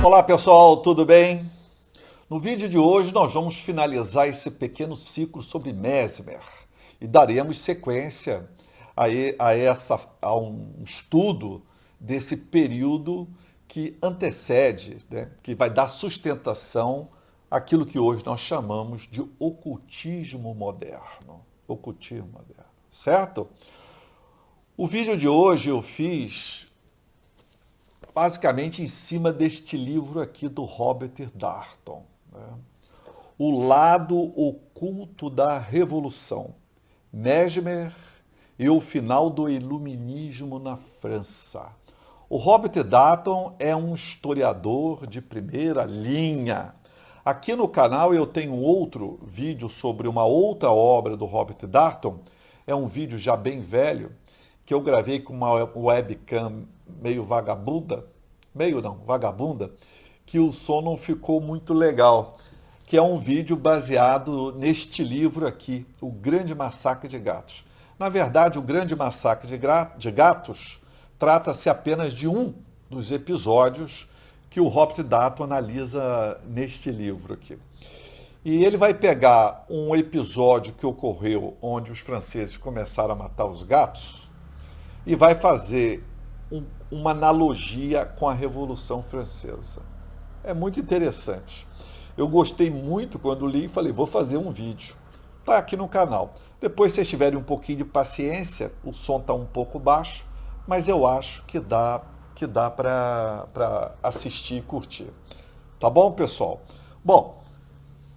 Olá pessoal, tudo bem? No vídeo de hoje nós vamos finalizar esse pequeno ciclo sobre Mesmer e daremos sequência a um estudo desse período que antecede, né, que vai dar sustentação àquilo que hoje nós chamamos de ocultismo moderno. Ocultismo moderno, certo? O vídeo de hoje eu fiz basicamente em cima deste livro aqui do Robert Darnton, né? O Lado Oculto da Revolução, Mesmer e o Final do Iluminismo na França. O Robert Darnton é um historiador de primeira linha. Aqui no canal eu tenho outro vídeo sobre uma outra obra do Robert Darnton. É um vídeo já bem velho, que eu gravei com uma webcam meio vagabunda, que o som não ficou muito legal, que é um vídeo baseado neste livro aqui, O Grande Massacre de Gatos. Na verdade, O Grande Massacre de Gatos trata-se apenas de um dos episódios que o Robert Darnton analisa neste livro aqui. E ele vai pegar um episódio que ocorreu onde os franceses começaram a matar os gatos e vai fazer uma analogia com a Revolução Francesa. É muito interessante. Eu gostei muito quando li e falei, vou fazer um vídeo. Está aqui no canal. Depois, se vocês tiverem um pouquinho de paciência, o som está um pouco baixo, mas eu acho que dá para assistir e curtir. Tá bom, pessoal? Bom,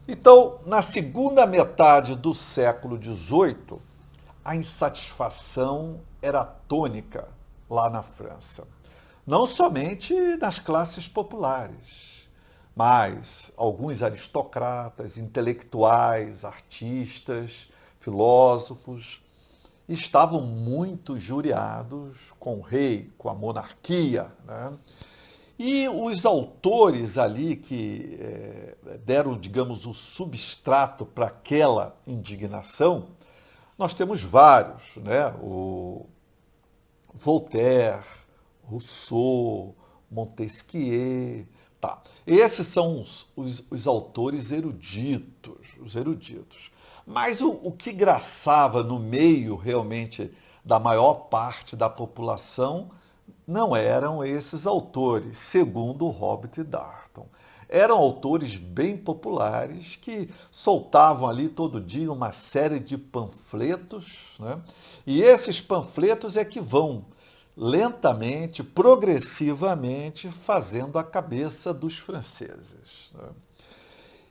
então, na segunda metade do século XVIII, a insatisfação era tônica lá na França. Não somente nas classes populares, mas alguns aristocratas, intelectuais, artistas, filósofos estavam muito injuriados com o rei, com a monarquia, né? E os autores ali que deram, digamos, o substrato para aquela indignação, nós temos vários, né? O Voltaire, Rousseau, Montesquieu, tá. Esses são os autores eruditos, os eruditos. Mas o que graçava no meio realmente da maior parte da população não eram esses autores, segundo o Robert Darnton. Eram autores bem populares que soltavam ali todo dia uma série de panfletos, né? E esses panfletos é que vão lentamente, progressivamente, fazendo a cabeça dos franceses, né?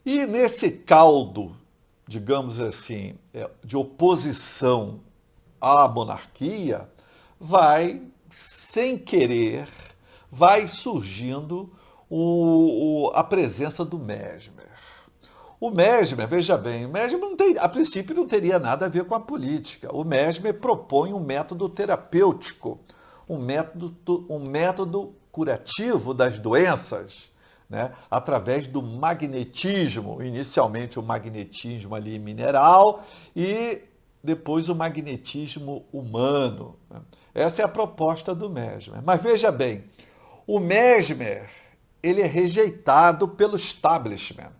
E nesse caldo, digamos assim, de oposição à monarquia, sem querer, vai surgindo a presença do Mesmer. O Mesmer, veja bem, o Mesmer a princípio não teria nada a ver com a política. O Mesmer propõe um método terapêutico, um método curativo das doenças, né, através do magnetismo, inicialmente o magnetismo ali mineral e depois o magnetismo humano, né? Essa é a proposta do Mesmer. Mas veja bem, o Mesmer ele é rejeitado pelo establishment.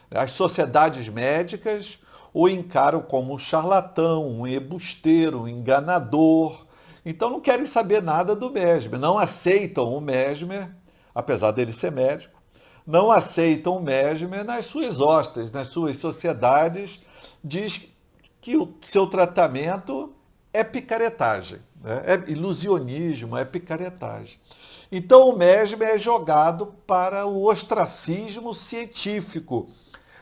As sociedades médicas o encaram como um charlatão, um embusteiro, um enganador. Então não querem saber nada do Mesmer, não aceitam o Mesmer, apesar dele ser médico, não aceitam o Mesmer nas suas hostes, nas suas sociedades, diz que o seu tratamento é picaretagem, né? É ilusionismo, é picaretagem. Então o Mesmer é jogado para o ostracismo científico,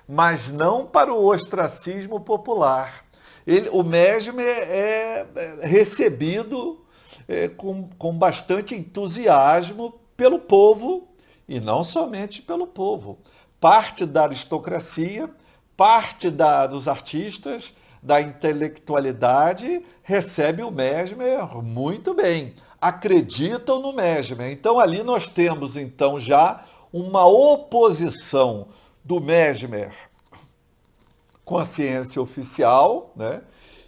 mas não para o ostracismo popular. O Mesmer é recebido com bastante entusiasmo pelo povo, e não somente pelo povo. Parte da aristocracia, parte dos artistas, da intelectualidade, recebe o Mesmer muito bem, acreditam no Mesmer. Então ali nós temos então já uma oposição do Mesmer com a ciência oficial, né?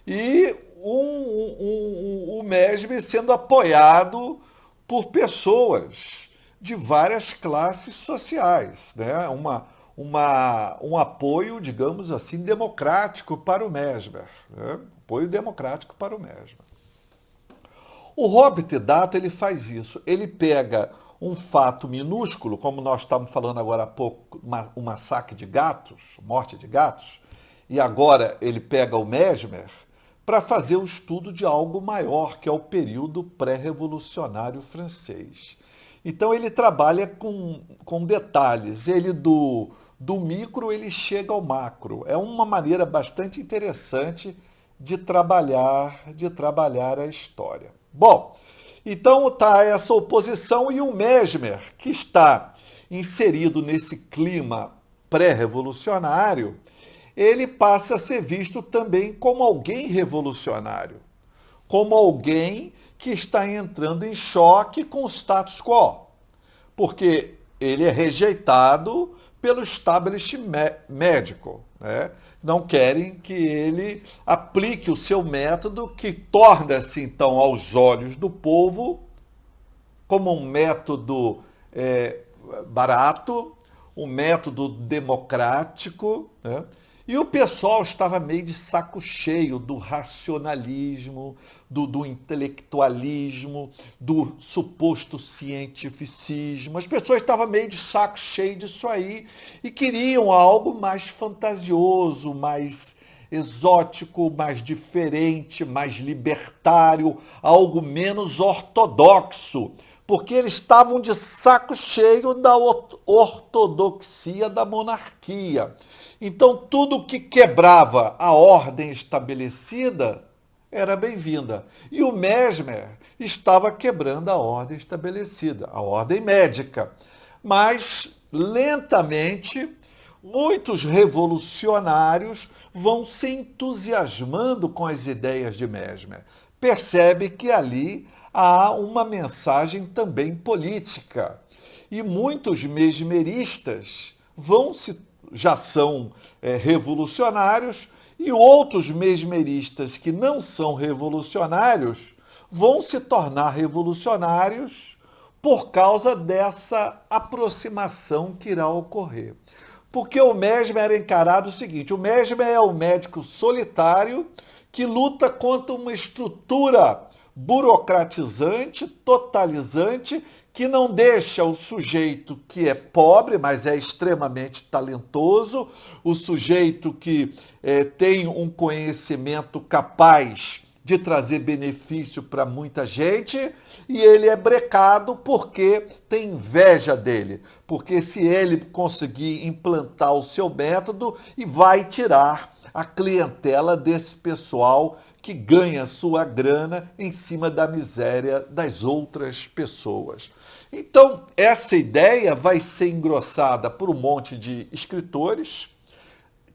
E o Mesmer sendo apoiado por pessoas de várias classes sociais, né? Um apoio, digamos assim, democrático para o Mesmer, né? Apoio democrático para o Mesmer. O Robert Data ele faz isso, ele pega um fato minúsculo, como nós estávamos falando agora há pouco, o massacre de gatos, morte de gatos, e agora ele pega o Mesmer para fazer o estudo de algo maior, que é o período pré-revolucionário francês. Então ele trabalha com detalhes, ele do micro ele chega ao macro. É uma maneira bastante interessante de trabalhar a história. Bom, então está essa oposição e o Mesmer, que está inserido nesse clima pré-revolucionário, ele passa a ser visto também como alguém revolucionário, como alguém que está entrando em choque com o status quo, porque ele é rejeitado pelo establishment médico, né? Não querem que ele aplique o seu método, que torna-se, então, aos olhos do povo, como um método barato, um método democrático, né? E o pessoal estava meio de saco cheio do racionalismo, do intelectualismo, do suposto cientificismo. As pessoas estavam meio de saco cheio disso aí e queriam algo mais fantasioso, mais exótico, mais diferente, mais libertário, algo menos ortodoxo, porque eles estavam de saco cheio da ortodoxia da monarquia. Então, tudo que quebrava a ordem estabelecida era bem-vinda. E o Mesmer estava quebrando a ordem estabelecida, a ordem médica. Mas, lentamente, muitos revolucionários vão se entusiasmando com as ideias de Mesmer. Percebe que ali há uma mensagem também política. E muitos mesmeristas já são revolucionários, e outros mesmeristas que não são revolucionários vão se tornar revolucionários por causa dessa aproximação que irá ocorrer. Porque o Mesmer era encarado o seguinte: o Mesmer é um médico solitário que luta contra uma estrutura burocratizante, totalizante, que não deixa o sujeito que é pobre, mas é extremamente talentoso, o sujeito que tem um conhecimento capaz de trazer benefício para muita gente, e ele é brecado porque tem inveja dele, porque se ele conseguir implantar o seu método, e vai tirar a clientela desse pessoal que ganha sua grana em cima da miséria das outras pessoas. Então, essa ideia vai ser engrossada por um monte de escritores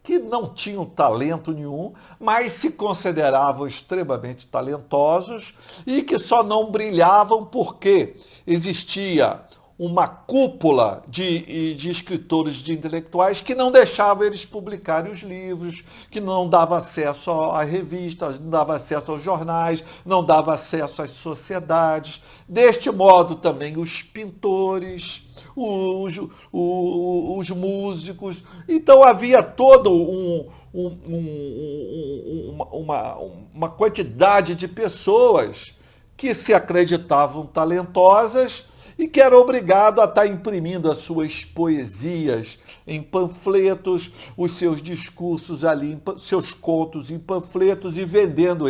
que não tinham talento nenhum, mas se consideravam extremamente talentosos e que só não brilhavam porque existia uma cúpula de escritores, de intelectuais, que não deixavam eles publicarem os livros, que não dava acesso às revistas, não dava acesso aos jornais, não dava acesso às sociedades. Deste modo também os pintores, os músicos. Então havia todo uma quantidade de pessoas que se acreditavam talentosas e que era obrigado a estar imprimindo as suas poesias em panfletos, os seus discursos ali, seus contos em panfletos, e vendendo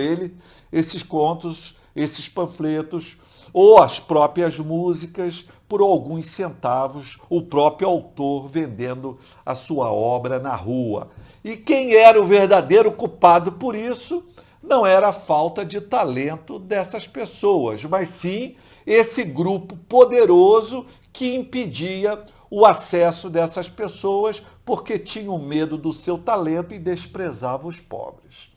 esses contos, esses panfletos, ou as próprias músicas por alguns centavos, o próprio autor vendendo a sua obra na rua. E quem era o verdadeiro culpado por isso não era a falta de talento dessas pessoas, mas sim esse grupo poderoso que impedia o acesso dessas pessoas porque tinham medo do seu talento e desprezavam os pobres.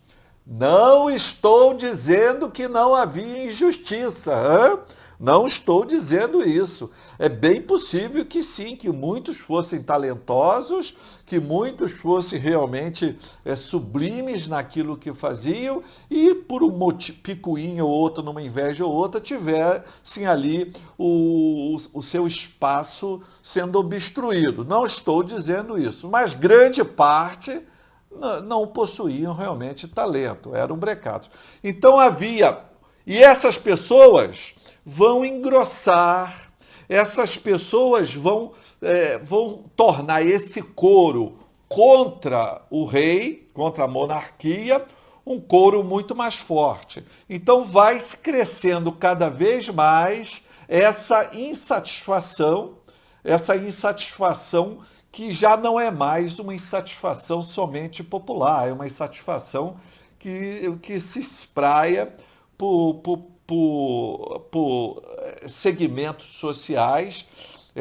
Não estou dizendo que não havia injustiça, Não estou dizendo isso. É bem possível que sim, que muitos fossem talentosos, que muitos fossem realmente sublimes naquilo que faziam e por um picuinho ou outro, numa inveja ou outra, tivessem ali o seu espaço sendo obstruído. Não estou dizendo isso, mas grande parte não possuíam realmente talento, eram brecados. Então havia, e essas pessoas vão engrossar, essas pessoas vão tornar esse coro contra o rei, contra a monarquia, um coro muito mais forte. Então vai se crescendo cada vez mais essa insatisfação que já não é mais uma insatisfação somente popular, é uma insatisfação que se espraia por segmentos sociais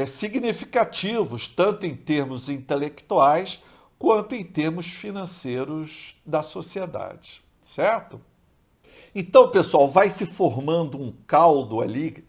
significativos, tanto em termos intelectuais quanto em termos financeiros da sociedade, certo? Então, pessoal, vai se formando um caldo ali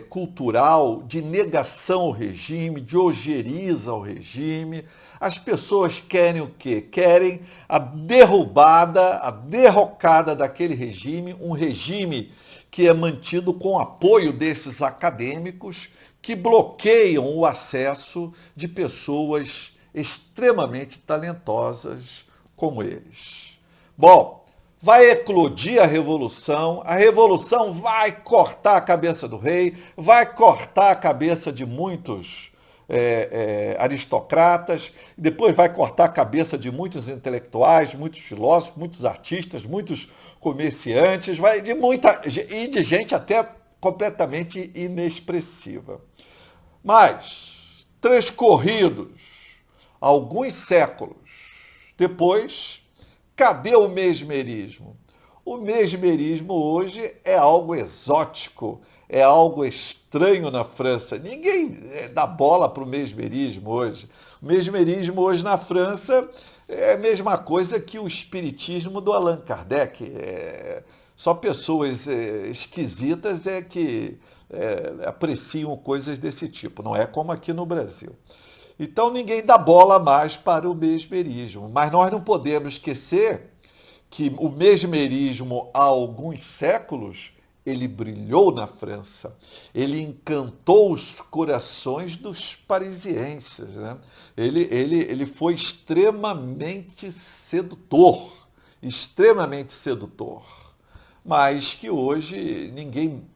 cultural de negação ao regime, de ojeriza ao regime. As pessoas querem o quê? Querem a derrubada, a derrocada daquele regime, um regime que é mantido com apoio desses acadêmicos que bloqueiam o acesso de pessoas extremamente talentosas como eles. Bom, vai eclodir a revolução vai cortar a cabeça do rei, vai cortar a cabeça de muitos aristocratas, depois vai cortar a cabeça de muitos intelectuais, muitos filósofos, muitos artistas, muitos comerciantes, vai e de gente até completamente inexpressiva. Mas, transcorridos alguns séculos depois, cadê o mesmerismo? O mesmerismo hoje é algo exótico, é algo estranho na França. Ninguém dá bola para o mesmerismo hoje. O mesmerismo hoje na França é a mesma coisa que o espiritismo do Allan Kardec. Só pessoas esquisitas que apreciam coisas desse tipo. Não é como aqui no Brasil. Então ninguém dá bola mais para o mesmerismo. Mas nós não podemos esquecer que o mesmerismo há alguns séculos ele brilhou na França, ele encantou os corações dos parisienses, né? Ele foi extremamente sedutor, mas que hoje ninguém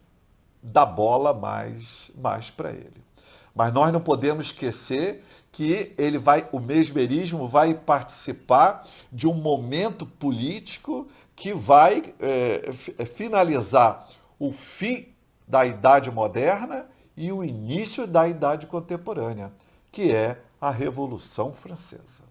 dá bola mais para ele. Mas nós não podemos esquecer que o mesmerismo vai participar de um momento político que vai finalizar o fim da Idade Moderna e o início da Idade Contemporânea, que é a Revolução Francesa.